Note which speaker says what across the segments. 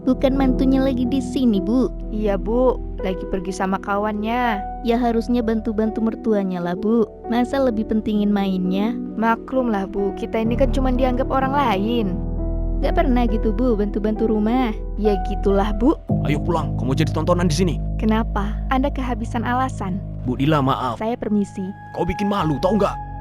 Speaker 1: Bukan mantunya lagi di sini, Bu.
Speaker 2: Iya Bu, lagi pergi sama kawannya.
Speaker 1: Ya harusnya bantu-bantu mertuanya lah, Bu. Masa lebih pentingin mainnya?
Speaker 2: Maklum lah Bu, kita ini kan cuma dianggap orang lain.
Speaker 1: Gak pernah gitu, Bu, bantu-bantu rumah.
Speaker 2: Ya gitulah Bu.
Speaker 3: Ayo pulang, kamu jadi tontonan di sini.
Speaker 2: Kenapa? Anda kehabisan alasan.
Speaker 3: Bu Dila, maaf.
Speaker 2: Saya permisi.
Speaker 3: Kau bikin malu, tau nggak?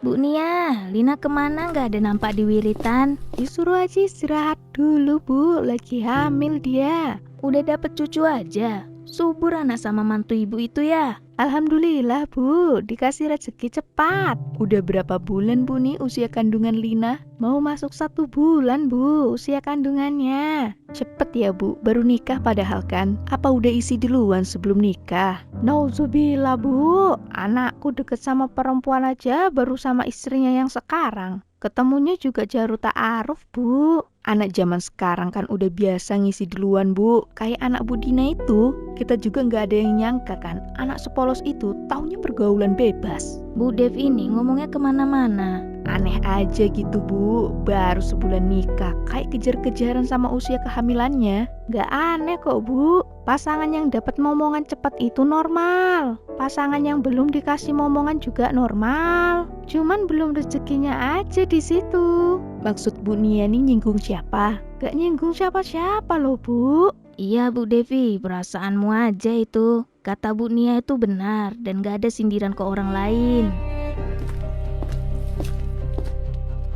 Speaker 1: Bu Nia, Lina kemana nggak ada nampak di Wiritan?
Speaker 2: Disuruh aja istirahat dulu Bu, lagi hamil dia.
Speaker 1: Udah dapet cucu aja. Subur anak sama mantu ibu itu ya.
Speaker 2: Alhamdulillah Bu, dikasih rezeki cepat. Udah berapa bulan Bu nih usia kandungan Lina? Mau masuk 1 bulan Bu, usia kandungannya. Cepet ya Bu, baru nikah padahal kan? Apa udah isi duluan sebelum nikah? Nauzubillah Bu, anakku deket sama perempuan aja baru sama istrinya yang sekarang. Ketemunya juga jaru ta'aruf Bu. Anak zaman sekarang kan udah biasa ngisi duluan Bu. Kayak anak Budina itu, kita juga nggak ada yang nyangka kan. Anak sepolos itu taunya pergaulan bebas.
Speaker 1: Bu Dev ini ngomongnya kemana-mana.
Speaker 2: Aneh aja gitu Bu, baru sebulan nikah, kayak kejar-kejaran sama usia kehamilannya. Gak aneh kok Bu, pasangan yang dapat momongan cepat itu normal. Pasangan yang belum dikasih momongan juga normal. Cuman belum rezekinya aja di situ. Maksud Bu Nia nih nyinggung siapa? Gak nyinggung siapa-siapa loh Bu.
Speaker 1: Iya Bu Devi, perasaanmu aja itu. Kata Bu Nia itu benar dan gak ada sindiran ke orang lain.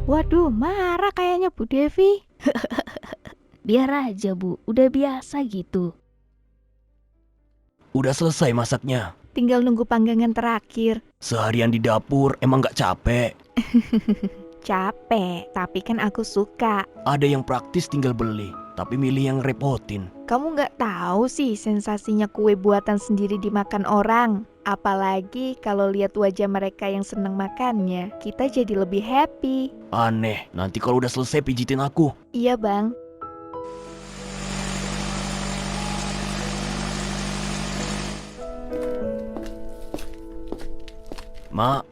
Speaker 2: Waduh, marah kayaknya Bu Devi.
Speaker 1: Biar aja Bu, udah biasa gitu.
Speaker 3: Udah selesai masaknya.
Speaker 2: Tinggal nunggu panggangan terakhir.
Speaker 3: Seharian di dapur, emang nggak capek?
Speaker 2: Capek, tapi kan aku suka.
Speaker 3: Ada yang praktis tinggal beli, tapi milih yang repotin.
Speaker 2: Kamu nggak tahu sih sensasinya kue buatan sendiri dimakan orang. Apalagi kalau lihat wajah mereka yang senang makannya, kita jadi lebih happy.
Speaker 3: Aneh, nanti kalau udah selesai pijitin aku.
Speaker 2: Iya Bang.
Speaker 3: Mak,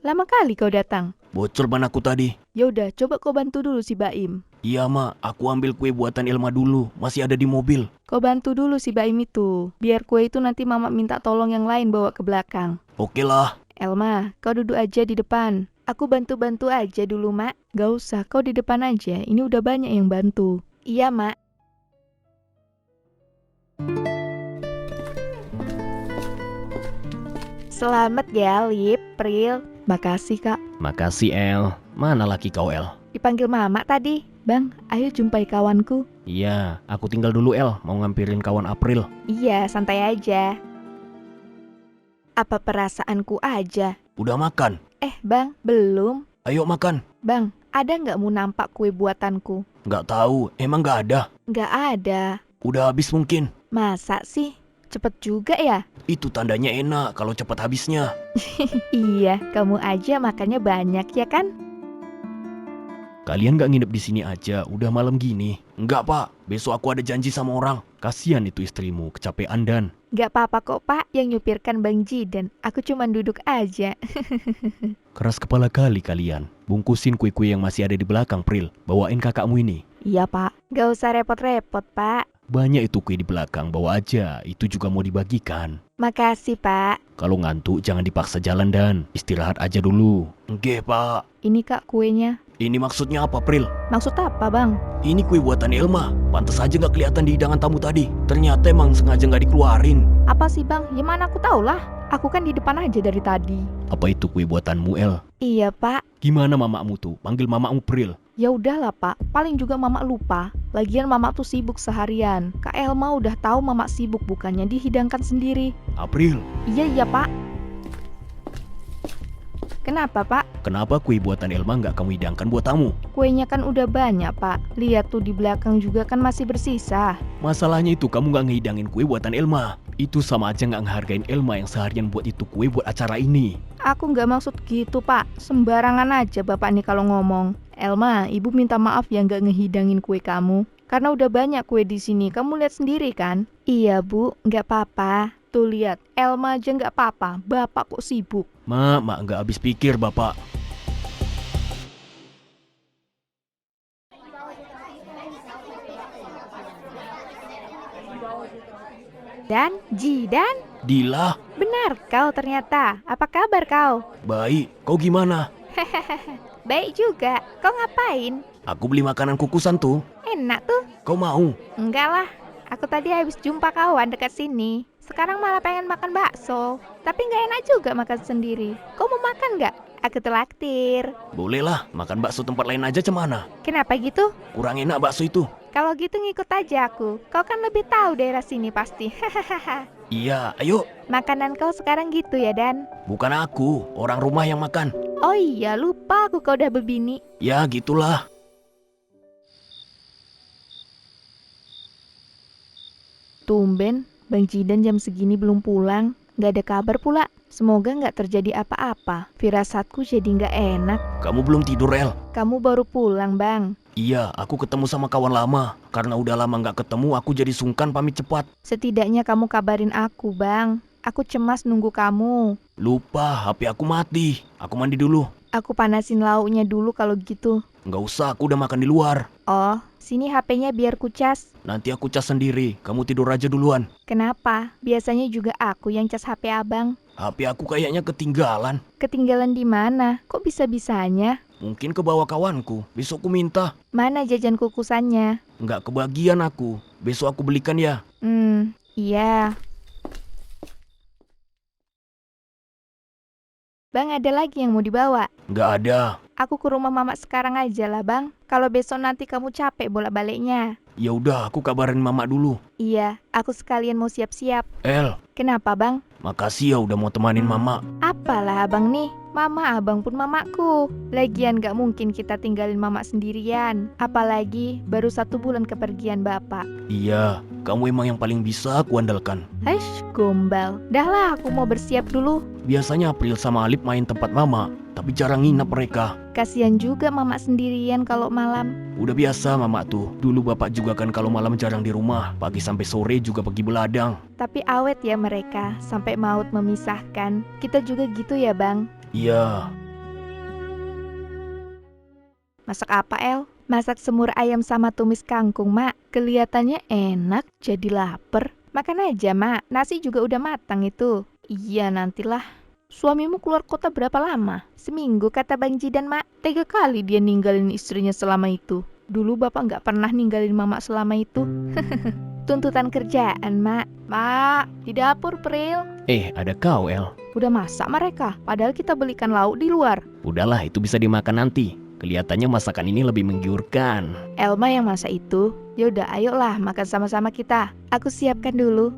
Speaker 2: Lama kali kau datang.
Speaker 3: bocor ban aku tadi.
Speaker 2: Yaudah, coba kau bantu dulu si Baim.
Speaker 3: Iya mak, aku ambil kue buatan Elma dulu, masih ada di mobil.
Speaker 2: Kau bantu dulu si Baim itu. Biar kue itu nanti mama minta tolong yang lain bawa ke belakang.
Speaker 3: Oke lah.
Speaker 2: Elma, kau duduk aja di depan. Aku bantu-bantu aja dulu, Mak. Gak usah, kau di depan aja. Ini udah banyak yang bantu. Iya, Mak. Selamat ya, Lip, Pril. Makasih, Kak.
Speaker 3: Makasih El. Mana laki kau El?
Speaker 2: Dipanggil Mama tadi. Bang, ayo jumpai kawanku.
Speaker 3: Iya, aku tinggal dulu El, mau ngampirin kawan April.
Speaker 2: Iya, santai aja. Apa perasaanku aja?
Speaker 3: Udah makan?
Speaker 2: Bang, belum.
Speaker 3: Ayo makan.
Speaker 2: Bang, ada nggak mau nampak kue buatanku?
Speaker 3: Nggak tahu, emang nggak ada?
Speaker 2: Nggak ada.
Speaker 3: Udah habis mungkin.
Speaker 2: Masa sih? Cepet juga ya?
Speaker 3: Itu tandanya enak kalau cepat habisnya.
Speaker 2: Iya, kamu aja makannya banyak ya kan?
Speaker 3: Kalian nggak nginep di sini aja, udah malam gini. Nggak pak, besok aku ada janji sama orang. Kasian itu istrimu, kecapean dan.
Speaker 2: Nggak apa-apa kok Pak, yang nyupirkan Bang Jidan. Aku cuma duduk aja.
Speaker 3: Keras kepala kali kalian. Bungkusin kue-kue yang masih ada di belakang Pril. Bawain kakakmu ini.
Speaker 2: Iya Pak. Nggak usah repot-repot Pak.
Speaker 3: Banyak itu kue di belakang, bawa aja. Itu juga mau dibagikan.
Speaker 2: Makasih Pak.
Speaker 3: Kalau ngantuk jangan dipaksa jalan dan istirahat aja dulu. Nggih pak.
Speaker 2: Ini Kak kuenya.
Speaker 3: Ini maksudnya apa Pril?
Speaker 2: Maksud apa Bang?
Speaker 3: Ini kue buatan Elma. Pantes aja nggak kelihatan di hidangan tamu tadi. Ternyata emang sengaja nggak dikeluarin.
Speaker 2: Apa sih Bang? Ya mana aku tahu lah. Aku kan di depan aja dari tadi.
Speaker 3: Apa itu kue buatanmu El?
Speaker 2: Iya Pak.
Speaker 3: Gimana mamakmu tuh? Panggil mamakmu Pril.
Speaker 2: Ya udahlah Pak. Paling juga Mama lupa. Lagian Mama tuh sibuk seharian. Kak Elma udah tahu Mama sibuk, bukannya dihidangkan sendiri.
Speaker 3: April,
Speaker 2: Iya Pak. Kenapa Pak?
Speaker 3: kenapa kue buatan Elma nggak kamu hidangkan buat tamu?
Speaker 2: Kuenya kan udah banyak Pak. Lihat tuh di belakang juga kan masih bersisa.
Speaker 3: Masalahnya itu kamu nggak ngehidangin kue buatan Elma. Itu sama aja nggak ngehargain Elma yang seharian buat itu kue buat acara ini.
Speaker 2: Aku nggak maksud gitu Pak. Sembarangan aja Bapak nih kalau ngomong. Elma, Ibu minta maaf ya nggak ngehidangin kue kamu. Karena udah banyak kue di sini. Kamu lihat sendiri kan? Iya Bu, nggak apa-apa. Tuh lihat, Elma aja nggak apa-apa. Bapak kok sibuk.
Speaker 3: Mak nggak habis pikir bapak.
Speaker 2: Dan, Jidan,
Speaker 3: Dila,
Speaker 2: benar kau ternyata. Apa kabar kau?
Speaker 3: baik. Kau gimana?
Speaker 2: Baik juga. Kau ngapain?
Speaker 3: Aku beli makanan kukusan tuh.
Speaker 2: Enak tuh.
Speaker 3: Kau mau?
Speaker 2: Enggak lah. Aku tadi habis jumpa kawan dekat sini. Sekarang malah pengen makan bakso. Tapi nggak enak juga makan sendiri. Kau mau makan nggak? Aku traktir.
Speaker 3: Bolehlah, makan bakso tempat lain aja cemana.
Speaker 2: Kenapa gitu?
Speaker 3: Kurang enak bakso itu.
Speaker 2: Kalau gitu ngikut aja aku. Kau kan lebih tahu daerah sini pasti.
Speaker 3: Iya, ayo.
Speaker 2: Makanan kau sekarang gitu ya, Dan?
Speaker 3: Bukan aku, orang rumah yang makan.
Speaker 2: Oh iya, lupa aku kau udah berbini.
Speaker 3: Ya, gitulah.
Speaker 2: Tumben, Bang Jidan jam segini belum pulang. Nggak ada kabar pula. Semoga nggak terjadi apa-apa. Firasatku jadi nggak enak.
Speaker 3: Kamu belum tidur, El?
Speaker 2: Kamu baru pulang, Bang.
Speaker 3: Iya, aku ketemu sama kawan lama. Karena udah lama nggak ketemu, aku jadi sungkan pamit cepat.
Speaker 2: Setidaknya kamu kabarin aku, Bang. Aku cemas nunggu kamu.
Speaker 3: Lupa, HP aku mati. Aku mandi dulu.
Speaker 2: Aku panasin lauknya dulu kalau gitu.
Speaker 3: Nggak usah, aku udah makan di luar.
Speaker 2: Oh, sini HP-nya biar kucas.
Speaker 3: Nanti aku cas sendiri. Kamu tidur aja duluan.
Speaker 2: Kenapa? Biasanya juga aku yang cas HP abang.
Speaker 3: HP aku kayaknya ketinggalan.
Speaker 2: Ketinggalan di mana? Kok bisa-bisanya?
Speaker 3: Mungkin ke bawah kawanku. Besok aku minta.
Speaker 2: Mana jajan kukusannya?
Speaker 3: Nggak kebagian aku. Besok aku belikan ya.
Speaker 2: Iya. Bang, ada lagi yang mau dibawa?
Speaker 3: Nggak ada.
Speaker 2: Aku ke rumah Mama sekarang aja lah, Bang. Kalau besok nanti kamu capek bolak-baliknya.
Speaker 3: Ya udah, aku kabarin mama dulu.
Speaker 2: Iya, aku sekalian mau siap-siap.
Speaker 3: El,
Speaker 2: Kenapa, Bang?
Speaker 3: makasih ya udah mau temanin mama.
Speaker 2: Apalah abang nih, mama abang pun mamaku. Lagian gak mungkin kita tinggalin mama sendirian. Apalagi baru 1 bulan kepergian bapak.
Speaker 3: Iya, kamu emang yang paling bisa aku andalkan.
Speaker 2: Hush, gombal. Dah lah, aku mau bersiap dulu.
Speaker 3: Biasanya April sama Alip main tempat mama, tapi jarang nginap mereka.
Speaker 2: Kasian juga mama sendirian kalau malam.
Speaker 3: Udah biasa mama tuh. Dulu bapak juga kan kalau malam jarang di rumah. Pagi sampai sore juga pergi beladang.
Speaker 2: Tapi awet ya mereka, sampai maut memisahkan. Kita juga gitu ya, Bang.
Speaker 3: Iya,
Speaker 2: Masak apa, El? Masak semur ayam sama tumis kangkung, Mak. Kelihatannya enak, jadi lapar. Makan aja, Mak. Nasi juga udah matang itu. Iya, nantilah. Suamimu keluar kota berapa lama? Seminggu, kata Bang Jidan, Mak. 3 kali dia ninggalin istrinya selama itu. Dulu bapak nggak pernah ninggalin mama selama itu. Tuntutan kerjaan, Mak. Mak, di dapur, Pril.
Speaker 3: ada kau El.
Speaker 2: Udah masak mereka, padahal kita belikan lauk di luar.
Speaker 3: Udahlah, itu bisa dimakan nanti. Kelihatannya masakan ini lebih menggiurkan.
Speaker 2: Elma yang masak itu. Yaudah, ayolah makan sama-sama kita. Aku siapkan dulu.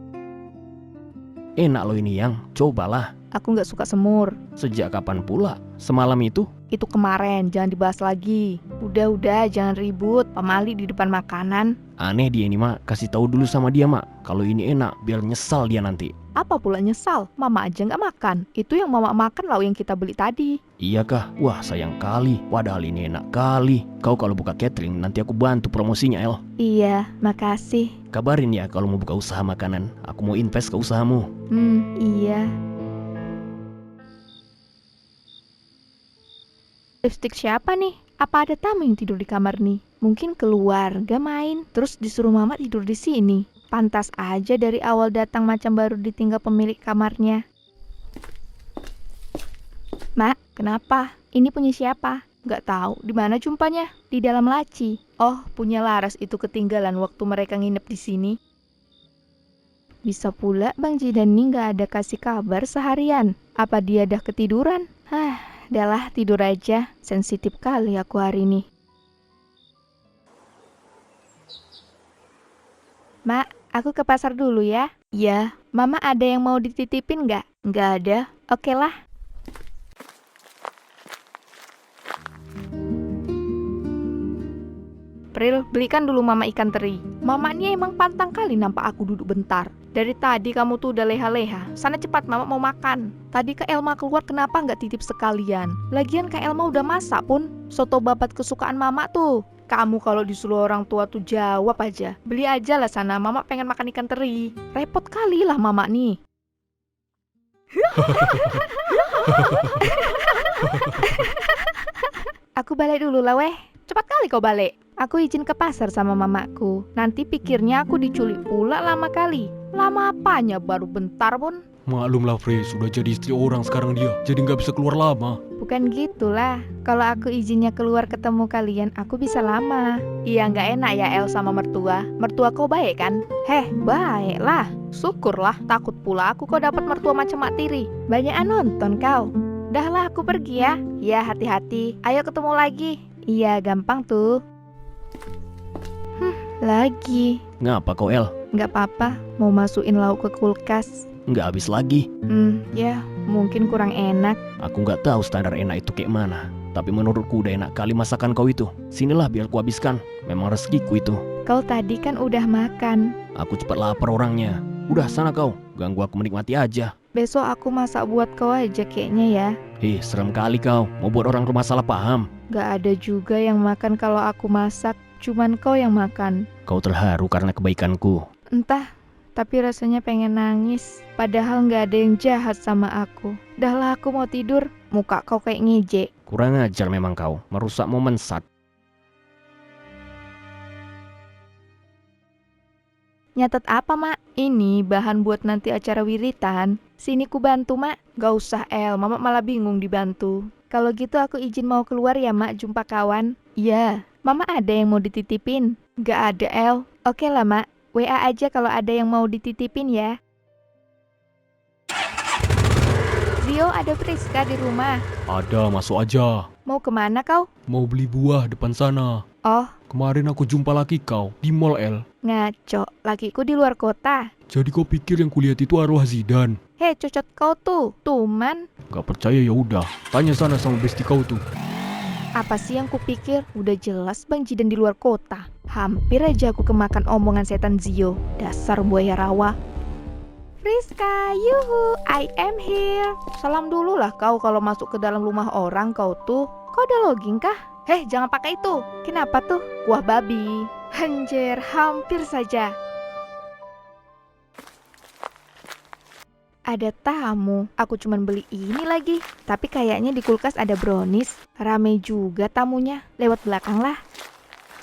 Speaker 3: Enak loh ini yang, cobalah.
Speaker 2: Aku nggak suka semur.
Speaker 3: Sejak kapan pula? Semalam itu?
Speaker 2: Itu kemarin, jangan dibahas lagi. Udah, jangan ribut. Pamali di depan makanan.
Speaker 3: Aneh dia ini mak, kasih tahu dulu sama dia mak. Kalau ini enak, biar nyesal dia nanti.
Speaker 2: Apa pula nyesal? Mama aja nggak makan. Itu yang mama makan lauk yang kita beli tadi.
Speaker 3: Iya kah? Wah sayang kali, padahal ini enak kali. Kau kalau buka catering, nanti aku bantu promosinya El.
Speaker 2: Iya, makasih.
Speaker 3: Kabarin ya kalau mau buka usaha makanan. Aku mau invest ke usahamu.
Speaker 2: Iya. Lipstick siapa nih? Apa ada tamu yang tidur di kamar nih? Mungkin keluarga main, terus disuruh mama tidur di sini. Pantas aja dari awal datang macam baru ditinggal pemilik kamarnya. Mak, kenapa? Ini punya siapa? Nggak tahu. Di mana jumpanya? Di dalam laci. Oh, punya Laras itu ketinggalan waktu mereka nginep di sini. Bisa pula Bang Jidan ini nggak ada kasih kabar seharian. Apa dia dah ketiduran? Udahlah tidur aja. Sensitif kali aku hari ini. Mak, aku ke pasar dulu ya. Iya, Mama ada yang mau dititipin nggak? Nggak ada. Oke lah. Pril, belikan dulu Mama ikan teri. Mama ini emang pantang kali nampak aku duduk bentar. Dari tadi kamu tuh udah leha-leha. Sana cepat, Mama mau makan. Tadi Kak Elma keluar kenapa nggak titip sekalian? Lagian Kak Elma udah masak pun. Soto babat kesukaan Mama tuh. Kamu kalau disuruh orang tua tuh jawab aja. Beli aja lah sana, Mama pengen makan ikan teri. Repot kali lah Mama nih. Aku balik dulu lah weh. Cepat kali kau balik. Aku izin ke pasar sama mamaku. Nanti pikirnya aku diculik pula lama kali. Lama apanya, baru bentar pun.
Speaker 3: Maklumlah Frey, sudah jadi istri orang sekarang dia. Jadi nggak bisa keluar lama.
Speaker 2: Bukan gitulah. Kalau aku izinnya keluar ketemu kalian, aku bisa lama. Iya, nggak enak ya El sama mertua. Mertua kau baik kan? Heh, baiklah. Syukurlah, takut pula aku kau dapat mertua macam Mak Tiri. Banyakan nonton kau. Dahlah, aku pergi ya. Ya, hati-hati. Ayo ketemu lagi. Iya, gampang tuh. Lagi.
Speaker 3: Ngapa kau El?
Speaker 2: Nggak apa-apa, mau masukin lauk ke kulkas.
Speaker 3: Nggak habis lagi.
Speaker 2: Ya, mungkin kurang enak.
Speaker 3: Aku nggak tahu standar enak itu kayak mana. Tapi menurutku udah enak kali masakan kau itu. Sinilah biar ku habiskan. Memang rezekiku itu.
Speaker 2: Kau tadi kan udah makan.
Speaker 3: Aku cepat lapar orangnya. Udah sana kau, ganggu aku menikmati aja.
Speaker 2: Besok aku masak buat kau aja kayaknya ya.
Speaker 3: Serem kali kau. Mau buat orang rumah salah paham.
Speaker 2: Gak ada juga yang makan kalau aku masak. Cuman kau yang makan.
Speaker 3: Kau terharu karena kebaikanku.
Speaker 2: Entah, tapi rasanya pengen nangis. Padahal gak ada yang jahat sama aku. Dahlah, aku mau tidur. Muka kau kayak ngejek.
Speaker 3: Kurang ajar memang kau. Merusak momen saat.
Speaker 2: Nyatet apa, Mak? Ini bahan buat nanti acara wiritan. Sini ku bantu, Mak. Gak usah, El. Mama malah bingung dibantu. Kalau gitu aku izin mau keluar ya, Mak, jumpa kawan. Iya. Mama ada yang mau dititipin? Gak ada, El. Oke lah, Mak. WA aja kalau ada yang mau dititipin ya. Rio, ada Priska di rumah.
Speaker 3: Ada, masuk aja.
Speaker 2: Mau kemana kau?
Speaker 3: Mau beli buah depan sana.
Speaker 2: Oh,
Speaker 3: Kemarin aku jumpa laki kau di mall El.
Speaker 2: ngaco. Lakiku di luar kota.
Speaker 3: Jadi kau pikir yang kulihat itu arwah Zidan?
Speaker 2: Hei, cocot kau tuh. Tuman.
Speaker 3: Gak percaya ya udah. Tanya sana sama besti kau tuh.
Speaker 2: Apa sih yang kupikir? Udah jelas Bang Jidan di luar kota. Hampir aja aku kemakan omongan setan Zio. Dasar buaya rawa. Priska, yuhu, I am here. Salam dulu lah kau kalau masuk ke dalam rumah orang kau tuh. Kau udah login kah? Heh, jangan pakai itu. Kenapa tuh? Wah babi. Anjir, hampir saja. Ada tamu, aku cuman beli ini lagi. Tapi kayaknya di kulkas ada brownies. Rame juga tamunya, lewat belakang lah.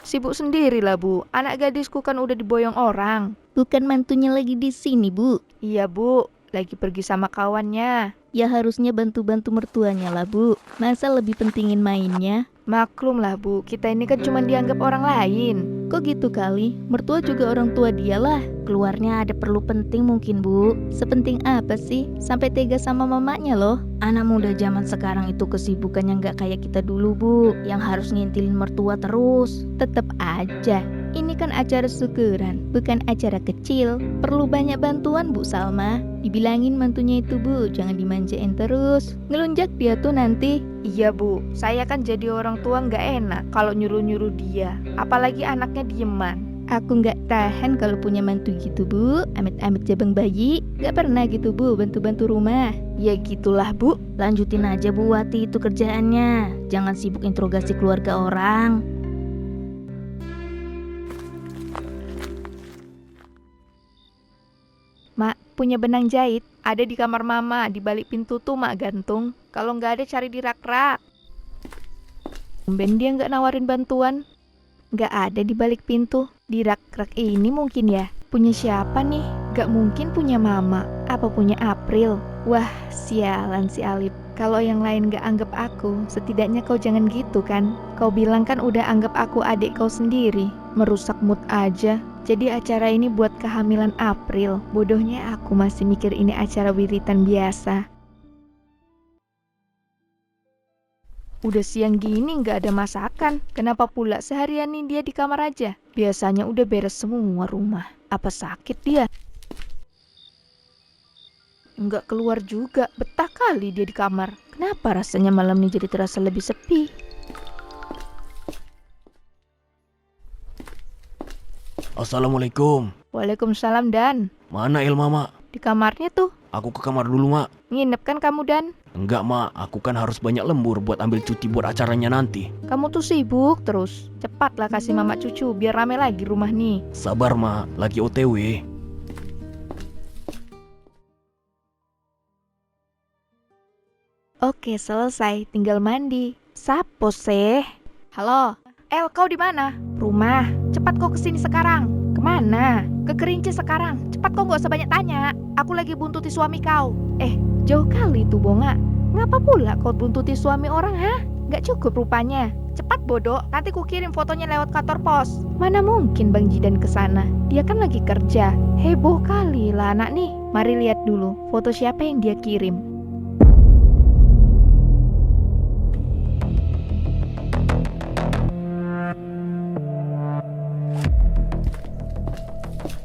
Speaker 2: Sibuk sendiri lah, Bu. Anak gadisku kan udah diboyong orang.
Speaker 1: Bukan mantunya lagi di sini, Bu.
Speaker 2: Iya, Bu. Lagi pergi sama kawannya.
Speaker 1: Ya harusnya bantu-bantu mertuanya lah, Bu. Masa lebih pentingin mainnya?
Speaker 2: Maklum lah, Bu. Kita ini kan cuma dianggap orang lain.
Speaker 1: Kok gitu kali? Mertua juga orang tua dia lah. Keluarnya ada perlu penting mungkin, Bu. Sepenting apa sih? Sampai tega sama mamanya loh. Anak muda zaman sekarang itu kesibukannya nggak kayak kita dulu, Bu. Yang harus ngintilin mertua terus. Tetep aja. Ini kan acara syukuran, bukan acara kecil. Perlu banyak bantuan, Bu Salma. Dibilangin mantunya itu, Bu, jangan dimanjain terus. Ngelunjak dia tuh nanti.
Speaker 2: Iya, Bu. Saya kan jadi orang tua nggak enak kalau nyuruh-nyuruh dia. Apalagi anaknya dieman.
Speaker 1: Aku nggak tahan kalau punya mantu gitu, Bu. Amit-amit jabang bayi. Nggak pernah gitu, Bu, bantu-bantu rumah.
Speaker 2: Ya gitulah, Bu.
Speaker 1: Lanjutin aja, Bu Wati, itu kerjaannya. Jangan sibuk interogasi keluarga orang.
Speaker 2: Mak, punya benang jahit? Ada di kamar Mama, di balik pintu tuh, Mak, gantung. Kalau nggak ada cari di rak-rak. Tumben dia nggak nawarin bantuan. Nggak ada di balik pintu. Di rak-rak ini mungkin ya. Punya siapa nih? Nggak mungkin punya Mama. Apa punya April? Wah, sialan si Alip. Kalau yang lain nggak anggap aku, setidaknya kau jangan gitu kan. Kau bilang kan udah anggap aku adik kau sendiri. Merusak mood aja. Jadi acara ini buat kehamilan April. Bodohnya aku masih mikir ini acara wiritan biasa. Udah siang gini nggak ada masakan. Kenapa pula seharian ini dia di kamar aja? Biasanya udah beres semua rumah. Apa sakit dia? Nggak keluar juga. Betah kali dia di kamar. Kenapa rasanya malam ini jadi terasa lebih sepi?
Speaker 3: Assalamualaikum.
Speaker 2: Waalaikumsalam, Dan.
Speaker 3: Mana El Mama?
Speaker 2: Di kamarnya tuh.
Speaker 3: Aku ke kamar dulu Mak.
Speaker 2: Nginep kan kamu, Dan?
Speaker 3: Enggak Mak, aku kan harus banyak lembur buat ambil cuti buat acaranya nanti.
Speaker 2: Kamu tuh sibuk terus. Cepatlah kasih mama cucu biar rame lagi rumah nih.
Speaker 3: Sabar Mak, lagi OTW.
Speaker 2: Oke, selesai. Tinggal mandi. Sapo seh? Halo? El, kau di mana? Rumah. Cepat kau kesini sekarang. Kemana? ke Kerinci sekarang. Cepat, kau gak usah banyak tanya. Aku lagi buntuti suami kau. Jauh kali itu, Bonga. Ngapa pula kau buntuti suami orang, ha? Gak cukup rupanya. Cepat bodoh, nanti ku kirim fotonya lewat kantor pos. Mana mungkin Bang Jidan ke sana? Dia kan lagi kerja. Heboh kali lah anak nih. Mari lihat dulu foto siapa yang dia kirim.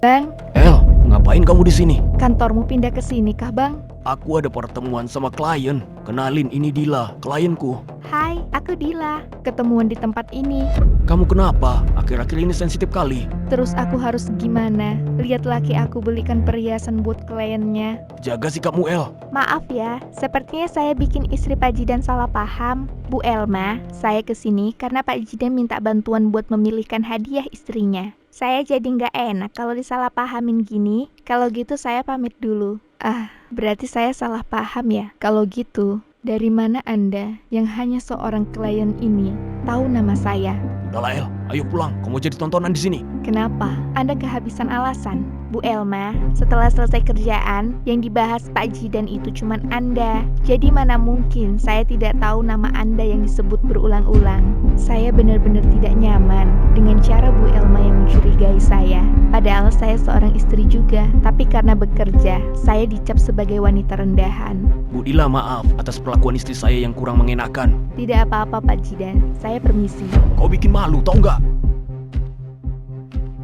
Speaker 2: Bang,
Speaker 3: El, ngapain kamu di sini?
Speaker 2: kantormu pindah ke sini kah, Bang?
Speaker 3: Aku ada pertemuan sama klien. Kenalin, ini Dila, klienku.
Speaker 2: Hai, aku Dila. Ketemuan di tempat ini.
Speaker 3: Kamu kenapa? Akhir-akhir ini sensitif kali.
Speaker 2: Terus aku harus gimana? Lihat laki aku belikan perhiasan buat kliennya.
Speaker 3: Jaga sikapmu, El.
Speaker 2: Maaf ya, sepertinya saya bikin istri Pak Jidan salah paham. Bu Elma, saya kesini karena Pak Jidan minta bantuan buat memilihkan hadiah istrinya. Saya jadi nggak enak kalau disalahpahamin gini. Kalau gitu saya pamit dulu. Berarti saya salah paham ya. Kalau gitu, dari mana Anda yang hanya seorang klien ini tahu nama saya?
Speaker 3: Udahlah, El. Ayo pulang. Kamu jadi tontonan di sini.
Speaker 2: Kenapa? Anda kehabisan alasan. Bu Elma, setelah selesai kerjaan, yang dibahas Pak Jidan itu cuman Anda. Jadi mana mungkin saya tidak tahu nama Anda yang disebut berulang-ulang. Saya benar-benar tidak nyaman dengan cara Bu Elma yang mencurigai saya. Padahal saya seorang istri juga, tapi karena bekerja, saya dicap sebagai wanita rendahan.
Speaker 3: Bu Dila, maaf atas perlakuan istri saya yang kurang mengenakan.
Speaker 2: Tidak apa-apa Pak Jidan, saya permisi.
Speaker 3: Kau bikin malu, tau nggak?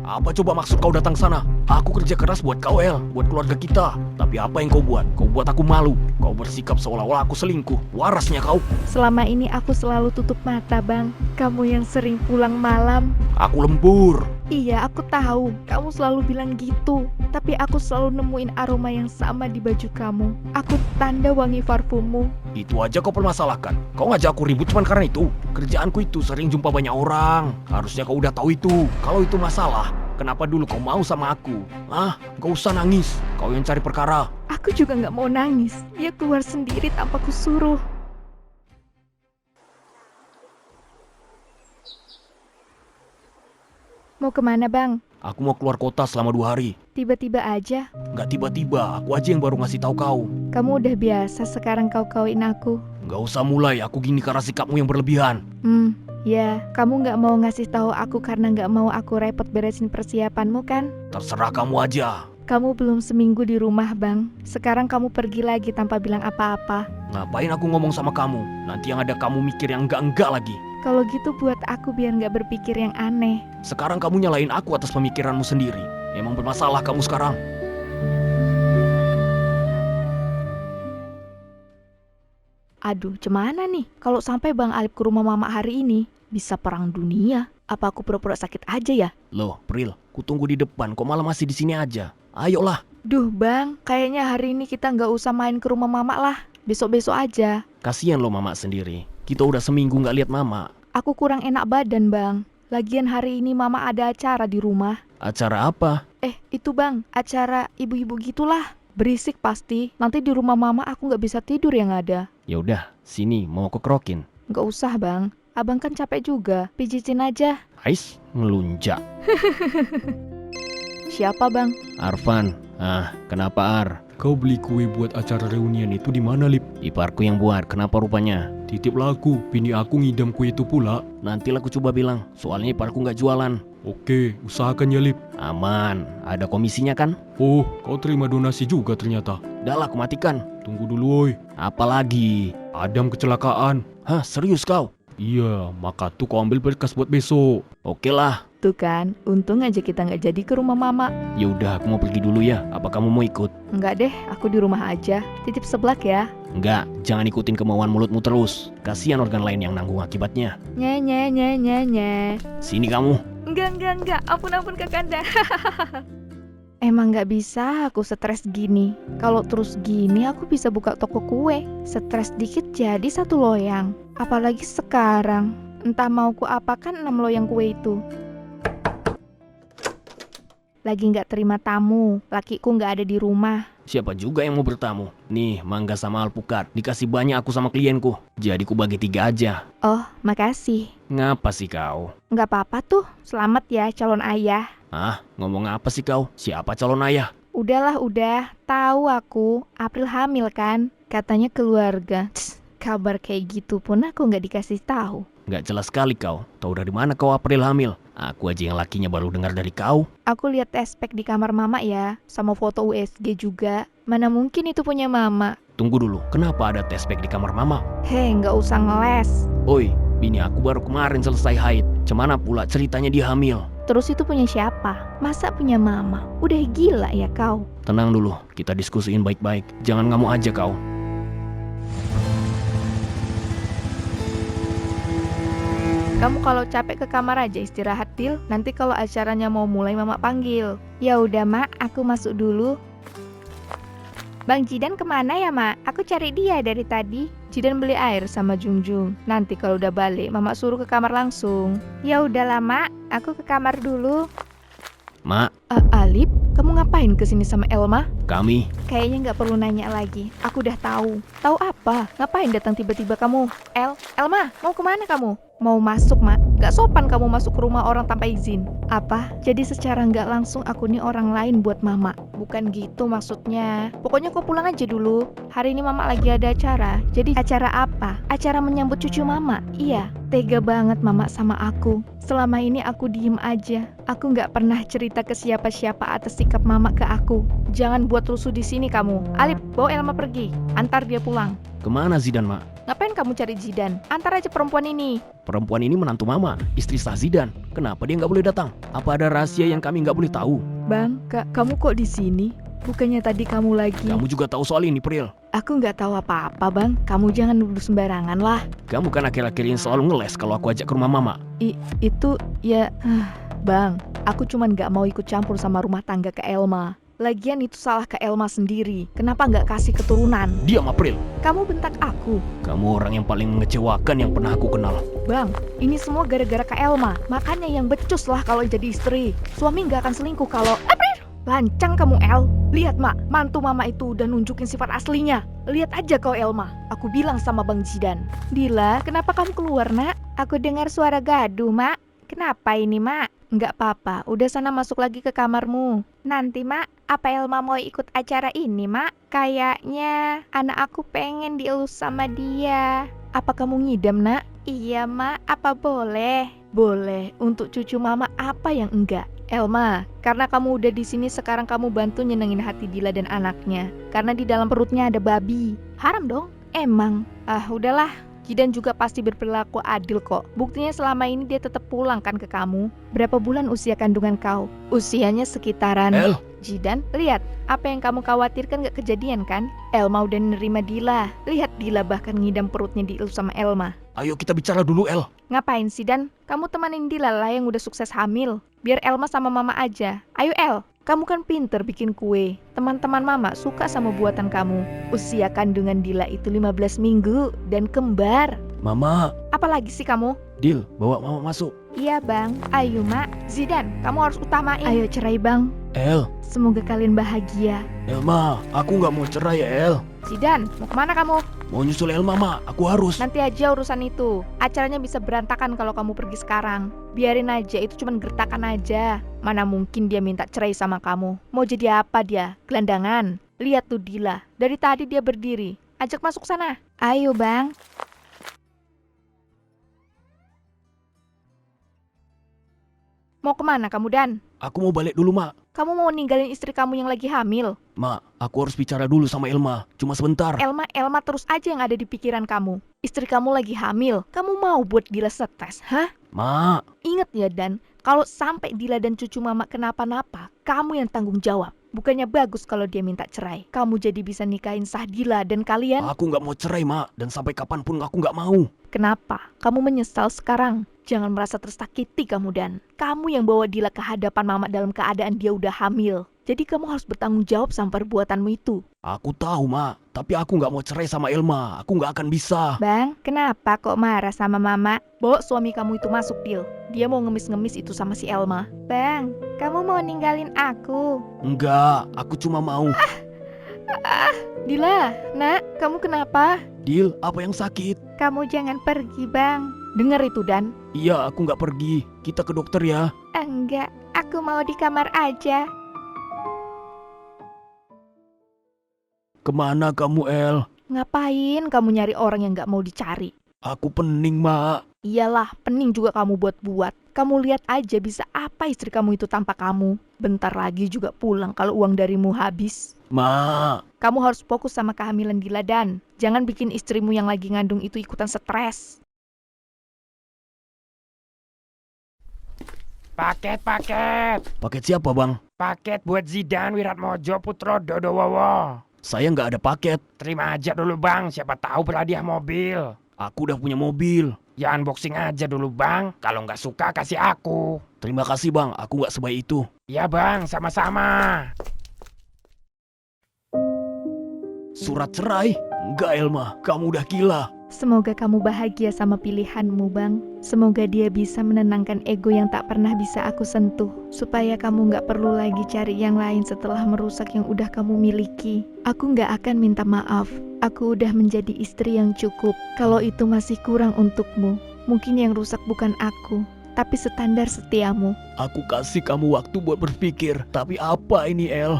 Speaker 3: Apa coba maksud kau datang sana? Aku kerja keras buat kau, El, buat keluarga kita. Tapi apa yang kau buat? Kau buat aku malu. Kau bersikap seolah-olah aku selingkuh. Warasnya kau.
Speaker 2: Selama ini aku selalu tutup mata, Bang. Kamu yang sering pulang malam.
Speaker 3: Aku lembur.
Speaker 2: Iya, aku tahu. Kamu selalu bilang gitu. Tapi aku selalu nemuin aroma yang sama di baju kamu. Aku tanda wangi parfummu.
Speaker 3: Itu aja kau permasalahkan. Kau ngajak aku ribut cuma karena itu. Kerjaanku itu sering jumpa banyak orang. Harusnya kau udah tahu itu. Kalau itu masalah, kenapa dulu kau mau sama aku? Gak usah nangis. Kau yang cari perkara.
Speaker 2: Aku juga gak mau nangis. Dia keluar sendiri tanpa kusuruh. Mau kemana, Bang?
Speaker 3: Aku mau keluar kota selama 2 hari.
Speaker 2: Tiba-tiba aja.
Speaker 3: Gak tiba-tiba, aku aja yang baru ngasih tahu kau.
Speaker 2: Kamu udah biasa sekarang kau kawin aku.
Speaker 3: Gak usah mulai, aku gini karena sikapmu yang berlebihan.
Speaker 2: Ya, kamu gak mau ngasih tahu aku karena gak mau aku repot beresin persiapanmu kan?
Speaker 3: Terserah kamu aja.
Speaker 2: Kamu belum seminggu di rumah, Bang. Sekarang kamu pergi lagi tanpa bilang apa-apa.
Speaker 3: Ngapain aku ngomong sama kamu? Nanti yang ada kamu mikir yang enggak-enggak lagi.
Speaker 2: Kalau gitu buat aku biar gak berpikir yang aneh.
Speaker 3: Sekarang kamu nyalain aku atas pemikiranmu sendiri. Emang bermasalah kamu sekarang.
Speaker 2: Aduh, cemana nih? Kalau sampai Bang Alip ke rumah Mama hari ini, bisa perang dunia. Apa aku pura-pura sakit aja ya?
Speaker 3: Loh, Pril, ku tunggu di depan, kok malah masih di sini aja? Ayolah.
Speaker 2: Duh, Bang, kayaknya hari ini kita nggak usah main ke rumah Mama lah. Besok-besok aja.
Speaker 3: Kasian lo Mama sendiri. Kita udah seminggu nggak lihat Mama.
Speaker 2: Aku kurang enak badan, Bang. Lagian hari ini Mama ada acara di rumah.
Speaker 3: Acara apa?
Speaker 2: Itu Bang, acara ibu-ibu gitulah. Berisik pasti. Nanti di rumah Mama aku nggak bisa tidur yang ada.
Speaker 3: Ya udah, sini mau aku kerokin.
Speaker 2: Nggak usah, Bang. Abang kan capek juga. Pijitin aja.
Speaker 3: Ais, ngelunjak.
Speaker 2: Siapa, Bang?
Speaker 3: Arfan. Kenapa Ar?
Speaker 4: Kau beli kue buat acara reunian itu di mana, Lip?
Speaker 3: Iparku yang buat, kenapa rupanya?
Speaker 4: Titiplah aku, bini aku ngidam kue itu pula.
Speaker 3: Nantilah aku coba bilang, soalnya iparku nggak jualan.
Speaker 4: Oke, usahakan ya, Lip.
Speaker 3: Aman, ada komisinya kan?
Speaker 4: Oh, kau terima donasi juga ternyata.
Speaker 3: Udah lah, aku matikan.
Speaker 4: Tunggu dulu, woi.
Speaker 3: Apalagi?
Speaker 4: Adam kecelakaan.
Speaker 3: Hah, serius kau?
Speaker 4: Iya, maka tuh kau ambil berkas buat besok.
Speaker 3: Oke lah.
Speaker 2: Tuh kan, untung aja kita nggak jadi ke rumah Mama.
Speaker 3: Ya udah, aku mau pergi dulu ya. Apa kamu mau ikut?
Speaker 2: Enggak deh, aku di rumah aja. Titip seblak ya.
Speaker 3: Enggak, jangan ikutin kemauan mulutmu terus. Kasihan organ lain yang nanggung akibatnya.
Speaker 2: Nye.
Speaker 3: Sini kamu.
Speaker 2: Enggak. Ampun Kakanda. Emang nggak bisa aku stres gini. Kalau terus gini aku bisa buka toko kue. Stres dikit jadi 1 loyang. Apalagi sekarang. Entah mau ku apakan 6 loyang kue itu. Lagi nggak terima tamu. Lakiku nggak ada di rumah.
Speaker 3: Siapa juga yang mau bertamu? Nih, mangga sama alpukat. Dikasih banyak aku sama klienku. Jadi ku bagi 3 aja.
Speaker 2: Oh, makasih.
Speaker 3: Ngapa sih kau?
Speaker 2: Nggak apa-apa tuh. Selamat ya calon ayah.
Speaker 3: Ah, ngomong apa sih kau? Siapa calon ayah?
Speaker 2: Udahlah, udah. Tahu aku, April hamil kan? Katanya keluarga. Kabar kayak gitu pun aku nggak dikasih tahu.
Speaker 3: Nggak jelas sekali kau. Tahu dari mana kau April hamil? Aku aja yang lakinya baru dengar dari kau.
Speaker 2: Aku lihat tespek di kamar mama ya, sama foto USG juga. Mana mungkin itu punya mama?
Speaker 3: Tunggu dulu, kenapa ada tespek di kamar mama?
Speaker 2: Hei, nggak usah ngeles.
Speaker 3: Oi, bini aku baru kemarin selesai haid. Cemana pula ceritanya dia hamil?
Speaker 2: Terus itu punya siapa? Masa punya mama? Udah gila ya kau?
Speaker 3: Tenang dulu, kita diskusiin baik-baik. Jangan ngamuk aja kau.
Speaker 2: Kamu kalau capek ke kamar aja istirahat, Dil. Nanti kalau acaranya mau mulai mama panggil. Ya udah, Mak. Aku masuk dulu. Bang Jidan kemana ya, Mak? Aku cari dia dari tadi. Jidan beli air sama Jungjung. Nanti kalau udah balik, Mama suruh ke kamar langsung. Ya udahlah, Mak. Aku ke kamar dulu.
Speaker 3: Mak,
Speaker 2: Alip, kamu ngapain kesini sama Elma?
Speaker 3: kami.
Speaker 2: Kayaknya nggak perlu nanya lagi. Aku udah tahu. Tahu apa? Ngapain datang tiba-tiba kamu? Elma, mau kemana kamu? Mau masuk, Mak. Gak sopan kamu masuk ke rumah orang tanpa izin. Apa? Jadi secara nggak langsung aku nih orang lain buat Mama. Bukan gitu maksudnya. Pokoknya kau pulang aja dulu. Hari ini Mama lagi ada acara. Jadi acara apa? Acara menyambut cucu Mama. Iya, tega banget Mama sama aku. Selama ini aku diem aja. Aku nggak pernah cerita ke siapa-siapa atas sikap Mama ke aku. Jangan buat rusuh di sini kamu. Alip, bawa Elma pergi. Antar dia pulang.
Speaker 3: Kemana Zidan, Mak?
Speaker 2: Ngapain kamu cari Zidan? Antar aja perempuan ini.
Speaker 3: Perempuan ini menantu Mama, istri sah Zidan. Kenapa dia nggak boleh datang? Apa ada rahasia yang kami nggak boleh tahu?
Speaker 2: Bang, kamu kok di sini? Bukannya tadi kamu lagi?
Speaker 3: Kamu juga tahu soal ini, Pril.
Speaker 2: Aku nggak tahu apa-apa, Bang. Kamu jangan nuduh sembarangan lah.
Speaker 3: Kamu kan akhir-akhir ini selalu ngeles kalau aku ajak ke rumah Mama.
Speaker 2: Itu ya, Bang. Aku cuman nggak mau ikut campur sama rumah tangga ke Elma. Lagian itu salah ke Elma sendiri. Kenapa nggak kasih keturunan?
Speaker 3: Diam, April.
Speaker 2: Kamu bentak aku.
Speaker 3: Kamu orang yang paling mengecewakan yang pernah aku kenal.
Speaker 2: Bang, ini semua gara-gara Kak Elma. Makanya yang becus lah kalau jadi istri. Suami nggak akan selingkuh kalau... April! Lancang kamu, El. Lihat, Mak. Mantu Mama itu udah nunjukin sifat aslinya. Lihat aja kau, Elma. Aku bilang sama Bang Zidan. Dila, kenapa kamu keluar, Nak? Aku dengar suara gaduh, Mak. Kenapa ini, Mak? Nggak apa-apa. Udah sana masuk lagi ke kamarmu. Nanti, Mak. Apa Elma mau ikut acara ini, Mak? Kayaknya anak aku pengen dielus sama dia. Apa kamu ngidam, Nak? Iya, Mak. Apa boleh? Boleh. Untuk cucu Mama apa yang enggak? Elma, karena kamu udah di sini sekarang kamu bantu nyenengin hati Dila dan anaknya. Karena di dalam perutnya ada babi. Haram dong? Emang. Udahlah. Jidan juga pasti berperilaku adil kok. Buktinya selama ini dia tetap pulang kan ke kamu. Berapa bulan usia kandungan kau? Usianya sekitaran...
Speaker 3: El,
Speaker 2: Jidan, lihat. Apa yang kamu khawatirkan gak kejadian kan? Elma udah nerima Dila. Lihat Dila bahkan ngidam perutnya dielus sama Elma.
Speaker 3: ayo kita bicara dulu, El.
Speaker 2: Ngapain sih, Dan? Kamu temanin Dila lah yang udah sukses hamil. Biar Elma sama Mama aja. Ayo, El. Kamu kan pinter bikin kue. Teman-teman Mama suka sama buatan kamu. Usia kandungan Dila itu 15 minggu dan kembar.
Speaker 3: Mama,
Speaker 2: Apalagi sih kamu?
Speaker 3: Dil, bawa Mama masuk.
Speaker 2: Iya, Bang. Ayo, Mak. Zidan, kamu harus utamain. Ayo cerai, Bang.
Speaker 3: El,
Speaker 2: Semoga kalian bahagia.
Speaker 3: Elma, aku nggak mau cerai ya, El.
Speaker 2: Zidan, mau kemana kamu?
Speaker 3: Mau nyusul Elma, Ma. Aku harus.
Speaker 2: Nanti aja urusan itu. Acaranya bisa berantakan kalau kamu pergi sekarang. Biarin aja, itu cuma gertakan aja. Mana mungkin dia minta cerai sama kamu. Mau jadi apa dia? Gelandangan. Lihat tuh Dila. Dari tadi dia berdiri. Ajak masuk sana. Ayo, Bang. Mau kemana kamu, Dan?
Speaker 3: Aku mau balik dulu, Ma.
Speaker 2: Kamu mau ninggalin istri kamu yang lagi hamil?
Speaker 3: Ma, aku harus bicara dulu sama Elma. Cuma sebentar.
Speaker 2: Elma terus aja yang ada di pikiran kamu. Istri kamu lagi hamil. Kamu mau buat Dila stres, hah?
Speaker 3: Ma,
Speaker 2: Ingat ya, Dan, kalau sampai Dila dan cucu Mama kenapa-napa, kamu yang tanggung jawab. Bukannya bagus kalau dia minta cerai. Kamu jadi bisa nikahin sah Dila dan kalian...
Speaker 3: aku nggak mau cerai, Ma. Dan sampai kapanpun aku nggak mau.
Speaker 2: Kenapa? Kamu menyesal sekarang? Jangan merasa tersakiti kamu, Dan. Kamu yang bawa Dila ke hadapan Mama dalam keadaan dia udah hamil. Jadi kamu harus bertanggung jawab sama perbuatanmu itu.
Speaker 3: Aku tahu, Ma. Tapi aku nggak mau cerai sama Elma. Aku nggak akan bisa.
Speaker 2: Bang, kenapa kok marah sama Mama? Bawa suami kamu itu masuk, Dil. Dia mau ngemis-ngemis itu sama si Elma. Bang, kamu mau ninggalin aku?
Speaker 3: Enggak, aku cuma mau.
Speaker 2: Dila, Nak, kamu kenapa?
Speaker 3: Dil, apa yang sakit?
Speaker 2: Kamu jangan pergi, Bang. Dengar itu, Dan.
Speaker 3: Iya, aku nggak pergi. Kita ke dokter ya.
Speaker 2: Enggak, Aku mau di kamar aja.
Speaker 3: Kemana kamu, El?
Speaker 2: Ngapain kamu nyari orang yang gak mau dicari?
Speaker 3: Aku pening, Mak.
Speaker 2: Iyalah, pening juga kamu buat-buat. Kamu lihat aja bisa apa istri kamu itu tanpa kamu. Bentar lagi juga pulang kalau uang darimu habis.
Speaker 3: Mak,
Speaker 2: Kamu harus fokus sama kehamilan Dila dan jangan bikin istrimu yang lagi ngandung itu ikutan stres.
Speaker 5: Paket.
Speaker 3: paket siapa, Bang?
Speaker 5: Paket buat Zidan Wiratmojo Putro Dodowowo.
Speaker 3: Saya nggak ada paket.
Speaker 5: Terima aja dulu bang, siapa tahu berhadiah mobil.
Speaker 3: Aku udah punya mobil.
Speaker 5: Ya unboxing aja dulu bang, kalau nggak suka kasih aku.
Speaker 3: Terima kasih, Bang. Aku nggak sebaik itu.
Speaker 5: Ya bang, sama-sama.
Speaker 3: Surat cerai? Enggak, Elma. Kamu udah gila.
Speaker 2: Semoga kamu bahagia sama pilihanmu, Bang. Semoga dia bisa menenangkan ego yang tak pernah bisa aku sentuh. Supaya kamu gak perlu lagi cari yang lain setelah merusak yang udah kamu miliki. Aku gak akan minta maaf. Aku udah menjadi istri yang cukup. Kalau itu masih kurang untukmu, mungkin yang rusak bukan aku, tapi standar setiamu.
Speaker 3: Aku kasih kamu waktu buat berpikir. Tapi apa ini, El?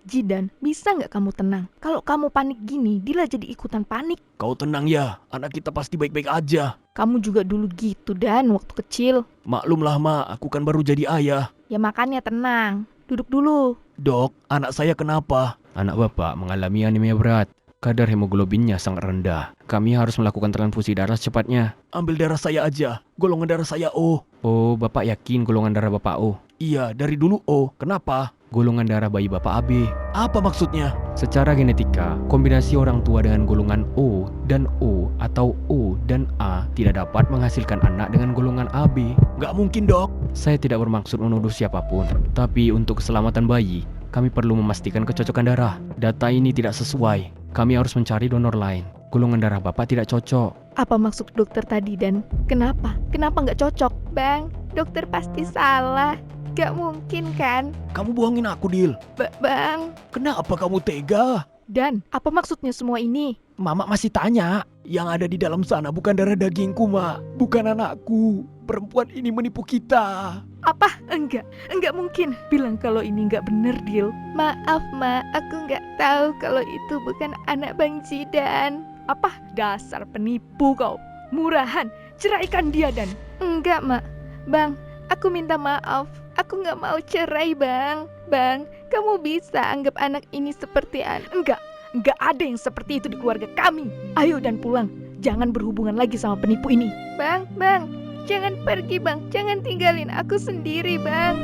Speaker 2: Zidan, bisa nggak kamu tenang? Kalau kamu panik gini, Dila jadi ikutan panik.
Speaker 3: Kau tenang ya. Anak kita pasti baik-baik aja.
Speaker 2: Kamu juga dulu gitu, Dan, waktu kecil.
Speaker 3: Maklumlah, Ma. Aku kan baru jadi ayah.
Speaker 2: Ya makanya tenang. Duduk dulu.
Speaker 3: Dok, anak saya kenapa?
Speaker 4: Anak bapak mengalami anemia berat. Kadar hemoglobinnya sangat rendah. Kami harus melakukan transfusi darah secepatnya.
Speaker 3: Ambil darah saya aja. Golongan darah saya O.
Speaker 4: Oh, bapak yakin golongan darah bapak O?
Speaker 3: Iya, dari dulu O. Kenapa?
Speaker 4: Golongan darah bayi bapak AB.
Speaker 3: Apa maksudnya?
Speaker 4: Secara genetika, kombinasi orang tua dengan golongan O dan O atau O dan A tidak dapat menghasilkan anak dengan golongan AB.
Speaker 3: Nggak mungkin, Dok.
Speaker 4: Saya tidak bermaksud menuduh siapapun, tapi untuk keselamatan bayi, kami perlu memastikan kecocokan darah. Data ini tidak sesuai. Kami harus mencari donor lain. Golongan darah bapak tidak cocok.
Speaker 2: Apa maksud dokter tadi, Dan? Kenapa? Kenapa nggak cocok? Bang, dokter pasti salah. Gak mungkin kan?
Speaker 3: Kamu bohongin aku, Dil.
Speaker 2: Bang.
Speaker 3: Kenapa kamu tega?
Speaker 2: Dan, apa maksudnya semua ini?
Speaker 3: Mama masih tanya. Yang ada di dalam sana bukan darah dagingku, Mak. Bukan anakku. Perempuan ini menipu kita.
Speaker 2: Apa? Enggak mungkin. Bilang kalau ini nggak bener, Dil. Maaf, Ma. Aku nggak tahu kalau itu bukan anak Bang Zidan. Apa? Dasar penipu kau. Murahan. Ceraikan dia, Dan. Enggak, Ma. Bang, aku minta maaf. Aku nggak mau cerai, Bang. Bang, kamu bisa anggap anak ini seperti Enggak ada yang seperti itu di keluarga kami. Ayo Dan pulang. Jangan berhubungan lagi sama penipu ini. Bang, jangan pergi, Bang. Jangan tinggalin aku sendiri, Bang.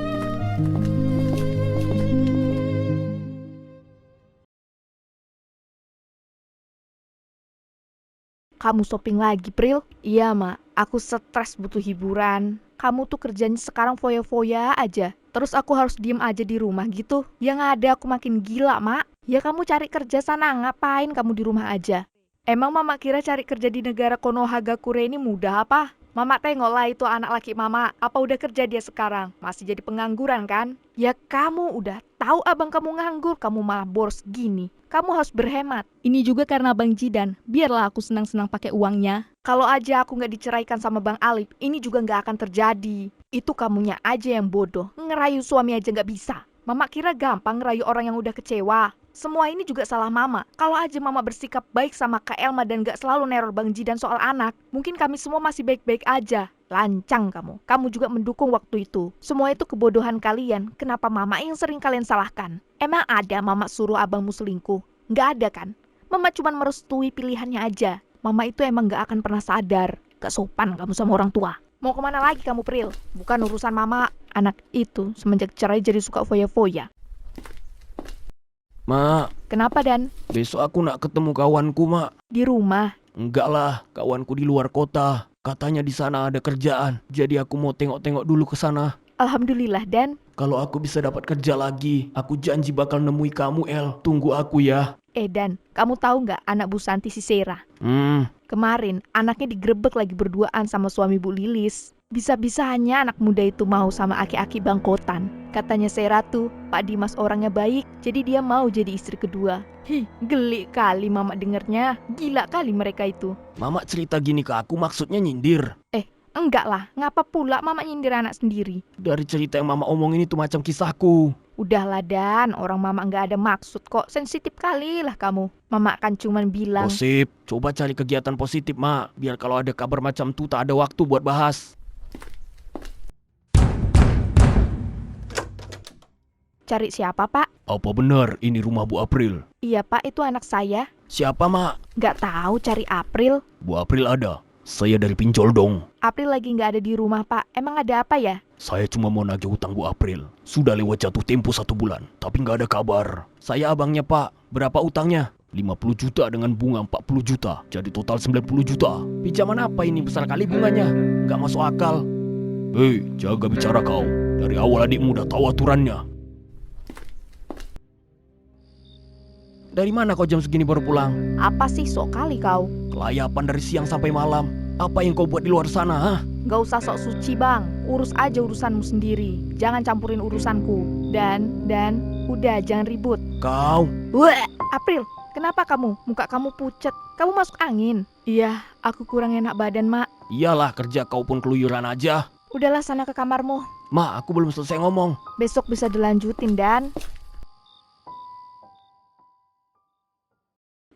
Speaker 2: Kamu shopping lagi, Pril? Iya, Mak. Aku stres butuh hiburan. Kamu tuh kerjanya sekarang foya-foya aja. Terus aku harus diem aja di rumah gitu. Yang ada aku makin gila, Mak. Ya kamu cari kerja sana, ngapain kamu di rumah aja? Emang Mama kira cari kerja di negara Konohagakure ini mudah apa? Mama tengoklah itu anak laki Mama. Apa udah kerja dia sekarang? Masih jadi pengangguran kan? Ya kamu udah tahu abang kamu nganggur, kamu malah boros gini. Kamu harus berhemat. Ini juga karena Bang Zidan. Biarlah aku senang-senang pakai uangnya. Kalau aja aku nggak diceraikan sama Bang Alip, ini juga nggak akan terjadi. Itu kamunya aja yang bodoh. Ngerayu suami aja nggak bisa. Mama kira gampang ngerayu orang yang udah kecewa. Semua ini juga salah Mama. Kalau aja Mama bersikap baik sama Kak Elma dan gak selalu neror Bang Zidan soal anak, mungkin kami semua masih baik-baik aja. Lancang kamu. Kamu juga mendukung waktu itu. Semua itu kebodohan kalian. Kenapa Mama yang sering kalian salahkan? Emang ada Mama suruh abangmu selingkuh? Nggak ada kan? Mama cuma merestui pilihannya aja. Mama itu emang gak akan pernah sadar. Gak sopan kamu sama orang tua. Mau kemana lagi kamu, Pril? Bukan urusan Mama. Anak itu semenjak cerai jadi suka foya-foya.
Speaker 3: Mak,
Speaker 2: Kenapa, Dan?
Speaker 3: besok aku nak ketemu kawanku, Mak.
Speaker 2: Di rumah?
Speaker 3: Enggak lah, kawanku di luar kota. Katanya di sana ada kerjaan. Jadi aku mau tengok-tengok dulu ke sana.
Speaker 2: Alhamdulillah, Dan.
Speaker 3: Kalau aku bisa dapat kerja lagi, aku janji bakal nemui kamu, El. Tunggu aku ya.
Speaker 2: Dan, kamu tahu nggak anak Bu Santi si Sera? Kemarin, anaknya digerebek lagi berduaan sama suami Bu Lilis. Bisa-bisanya anak muda itu mau sama aki-aki bangkotan. Katanya Ratu, Pak Dimas orangnya baik, jadi dia mau jadi istri kedua. Geli kali mama dengernya. Gila kali mereka itu.
Speaker 3: Mama cerita gini ke aku maksudnya nyindir.
Speaker 2: Enggak lah, ngapa pula mama nyindir anak sendiri?
Speaker 3: Dari cerita yang mama omongin itu macam kisahku.
Speaker 2: Udahlah Dan, orang mama nggak ada maksud kok. Sensitif kali lah kamu. Mama kan cuman bilang.
Speaker 3: Gosip, coba cari kegiatan positif, Mak. Biar kalau ada kabar macam tuh tak ada waktu buat bahas.
Speaker 2: Cari siapa Pak?
Speaker 3: Apa benar ini rumah Bu April?
Speaker 2: Iya Pak, itu anak saya.
Speaker 3: Siapa, Mak?
Speaker 2: Nggak tahu cari April.
Speaker 3: Bu April ada. Saya dari pinjol dong.
Speaker 2: April lagi nggak ada di rumah Pak. Emang ada apa ya?
Speaker 3: Saya cuma mau nagih hutang Bu April. Sudah lewat jatuh tempo 1 bulan, tapi nggak ada kabar. Saya abangnya, Pak. Berapa utangnya? 50 juta dengan bunga 40 juta. Jadi total 90 juta. Pinjaman apa ini besar kali bunganya? Nggak masuk akal. Hei, jaga bicara kau. Dari awal adikmu udah tahu aturannya. Dari mana kau jam segini baru pulang?
Speaker 2: Apa sih sok kali kau?
Speaker 3: Kelayapan dari siang sampai malam. Apa yang kau buat di luar sana, ha?
Speaker 2: Gak usah sok suci Bang. Urus aja urusanmu sendiri. Jangan campurin urusanku. Dan, udah jangan ribut.
Speaker 3: Kau?
Speaker 2: Wah, April, kenapa kamu? Muka kamu pucet. Kamu masuk angin. Iya, aku kurang enak badan, Mak.
Speaker 3: Iyalah, kerja kau pun keluyuran aja.
Speaker 2: Udahlah sana ke kamarmu.
Speaker 3: Ma, aku belum selesai ngomong.
Speaker 2: Besok bisa dilanjutin, Dan.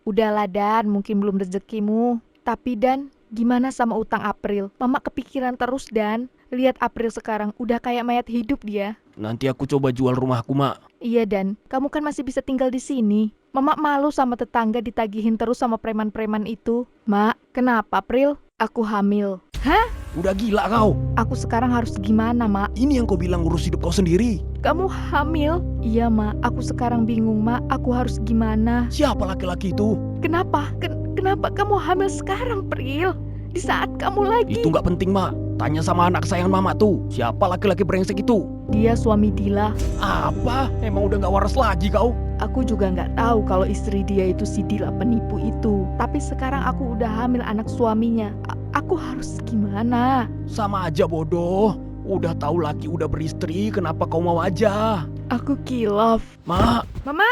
Speaker 2: Udahlah, Dan. Mungkin belum rezekimu. Tapi, Dan, gimana sama utang April? Mama kepikiran terus, Dan. Lihat April sekarang, udah kayak mayat hidup dia.
Speaker 3: Nanti aku coba jual rumahku, Mak.
Speaker 2: Iya, Dan. Kamu kan masih bisa tinggal di sini. Mama malu sama tetangga ditagihin terus sama preman-preman itu. Mak, kenapa, April? Aku hamil.
Speaker 3: Udah gila kau.
Speaker 2: Aku sekarang harus gimana, Mak?
Speaker 3: Ini yang kau bilang ngurus hidup kau sendiri.
Speaker 2: Kamu hamil? Iya, Mak. Aku sekarang bingung, Mak. Aku harus gimana?
Speaker 3: Siapa laki-laki itu?
Speaker 2: Kenapa? Kenapa kamu hamil sekarang, Pril? Di saat kamu lagi...
Speaker 3: Itu nggak penting, Mak. Tanya sama anak sayang Mama tuh. Siapa laki-laki brengsek itu?
Speaker 2: Dia suami Dila.
Speaker 3: Apa? Emang udah nggak waras lagi kau?
Speaker 2: Aku juga nggak tahu kalau istri dia itu si Dila penipu itu. Tapi sekarang aku udah hamil anak suaminya. Aku harus gimana?
Speaker 3: Sama aja bodoh. Udah tahu laki udah beristri, kenapa kau mau aja?
Speaker 2: Aku kilaf.
Speaker 3: Mak,
Speaker 2: Mama!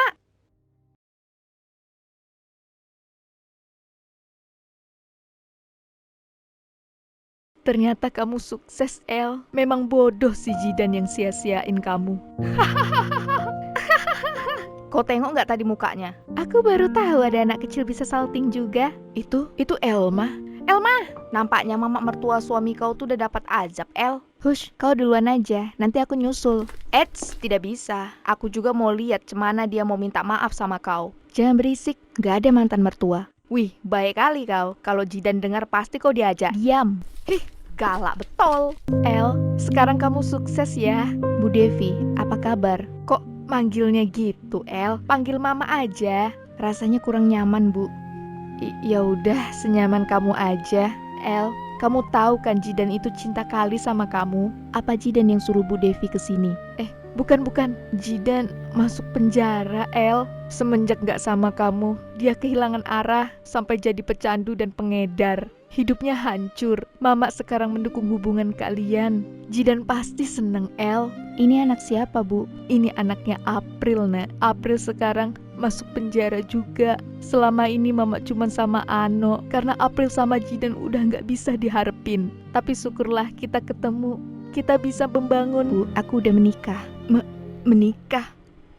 Speaker 2: Ternyata kamu sukses, El. Memang bodoh si Jidan yang sia-siain kamu. Kau tengok nggak tadi mukanya? Aku baru tahu ada anak kecil bisa salting juga. Itu Elma. Elma! Nampaknya mama mertua suami kau tuh udah dapat azab, El. Hush, kau duluan aja. Nanti aku nyusul. Eits, tidak bisa. Aku juga mau lihat cemana dia mau minta maaf sama kau. Jangan berisik. Nggak ada mantan mertua. Wih, baik kali kau. Kalau Jidan dengar pasti kau diajak. Diam. Galak betul. El, sekarang kamu sukses ya. Bu Devi, apa kabar? Kok manggilnya gitu, El? Panggil mama aja. Rasanya kurang nyaman, Bu. Ya udah, senyaman kamu aja. El, kamu tahu kan Jidan itu cinta kali sama kamu. Apa Jidan yang suruh Bu Devi kesini? Bukan. Jidan masuk penjara, El. Semenjak gak sama kamu, dia kehilangan arah sampai jadi pecandu dan pengedar. Hidupnya hancur. Mama sekarang mendukung hubungan kalian. Jidan pasti seneng, El.
Speaker 1: Ini anak siapa, Bu?
Speaker 2: Ini anaknya April, Nak. April sekarang masuk penjara juga. Selama ini Mama cuma sama Ano. Karena April sama Jidan udah gak bisa diharapin. Tapi syukurlah kita ketemu. Kita bisa membangun.
Speaker 1: Bu, aku udah menikah.
Speaker 2: Menikah?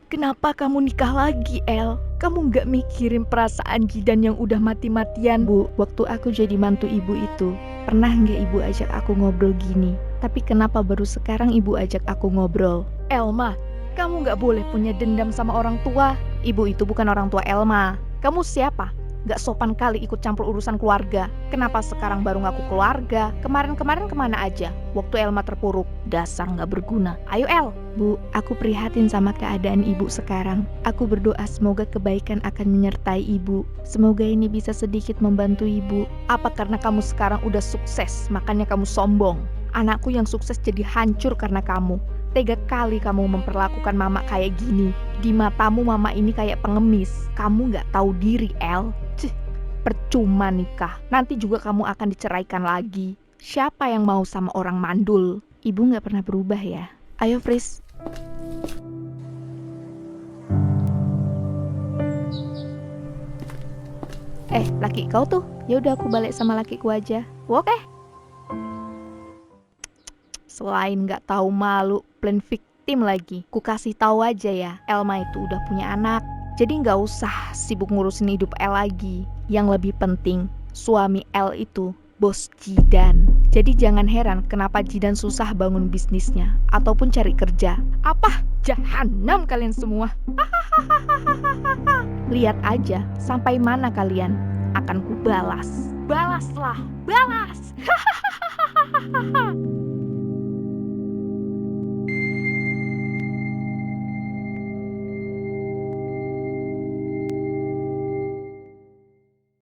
Speaker 2: Kenapa kamu nikah lagi, El? Kamu nggak mikirin perasaan Jidan yang udah mati-matian?
Speaker 1: Bu, waktu aku jadi mantu ibu itu, pernah nggak ibu ajak aku ngobrol gini? Tapi kenapa baru sekarang ibu ajak aku ngobrol?
Speaker 2: Elma, kamu nggak boleh punya dendam sama orang tua.
Speaker 1: Ibu itu bukan orang tua Elma.
Speaker 2: Kamu siapa? Nggak sopan kali ikut campur urusan keluarga. Kenapa sekarang baru ngaku keluarga? Kemarin-kemarin kemana aja? Waktu Elma terpuruk. Dasar nggak berguna. Ayo, El.
Speaker 1: Bu, aku prihatin sama keadaan ibu sekarang. Aku berdoa semoga kebaikan akan menyertai ibu. Semoga ini bisa sedikit membantu ibu.
Speaker 2: Apa karena kamu sekarang udah sukses, makanya kamu sombong? Anakku yang sukses jadi hancur karena kamu. Tega kali kamu memperlakukan mama kayak gini. Di matamu mama ini kayak pengemis. Kamu nggak tahu diri, El. Percuma nikah. Nanti juga kamu akan diceraikan lagi. Siapa yang mau sama orang mandul?
Speaker 1: Ibu nggak pernah berubah ya.
Speaker 2: Ayo, Fris.
Speaker 1: Laki kau tuh. Ya udah aku balik sama lakiku aja. Oke.
Speaker 2: Selain nggak tahu malu, plan victim lagi. Ku kasih tahu aja ya, Elma itu udah punya anak. Jadi nggak usah sibuk ngurusin hidup El lagi. Yang lebih penting, suami El itu bos Jidan. Jadi jangan heran kenapa Jidan susah bangun bisnisnya ataupun cari kerja. Apa? Jahanam kalian semua. Lihat aja sampai mana kalian akan kubalas. Balaslah, balas.